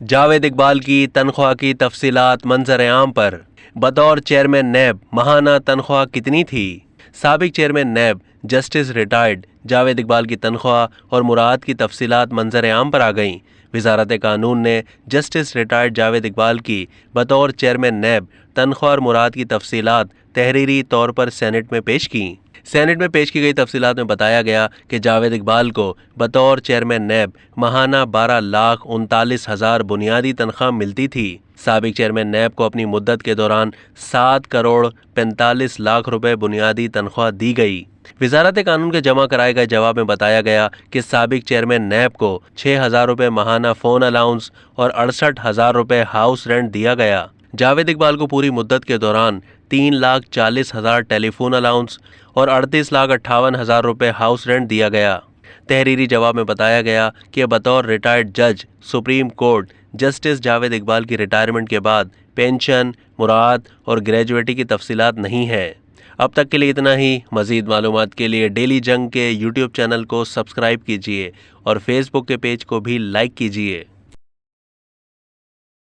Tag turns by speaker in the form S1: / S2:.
S1: جاوید اقبال کی تنخواہ کی تفصیلات منظر عام پر۔ بطور چیئرمین نیب ماہانہ تنخواہ کتنی تھی؟ سابق chairman NAB justice retired Javed Iqbal کی تنخواہ اور مراد کی تفصیلات منظر عام پر آ گئیں۔ وزارت قانون نے جسٹس ریٹائرڈ جاوید اقبال کی بطور چیئرمین نیب تنخواہ اور مراد کی تفصیلات تحریری طور پر سینٹ میں پیش کیں۔ سینٹ میں پیش کی گئی تفصیلات میں بتایا گیا کہ جاوید اقبال کو بطور چیئرمین نیب ماہانہ 12,39,000 بنیادی تنخواہ ملتی تھی۔ سابق چیئرمین نیب کو اپنی مدت کے دوران 7,45,00,000 روپے بنیادی تنخواہ دی گئی۔ وزارت قانون کے جمع کرائے گئے جواب میں بتایا گیا کہ سابق چیئرمین نیب کو 6,000 روپے ماہانہ فون الاؤنس اور 68,000 روپے ہاؤس رینٹ دیا گیا۔ جاوید اقبال کو پوری مدت کے دوران 3,40,000 ٹیلی فون الاؤنس اور 38,58,000 روپے ہاؤس رینٹ دیا گیا۔ تحریری جواب میں بتایا گیا کہ بطور ریٹائرڈ جج supreme court justice Javed Iqbal کی ریٹائرمنٹ کے بعد پینشن، مراد اور گریجویٹی کی تفصیلات نہیں ہیں۔ اب تک کے لیے اتنا ہی۔ مزید معلومات کے لیے ڈیلی جنگ کے یوٹیوب چینل کو سبسکرائب کیجیے اور فیس بک کے پیج کو بھی لائک کیجیے۔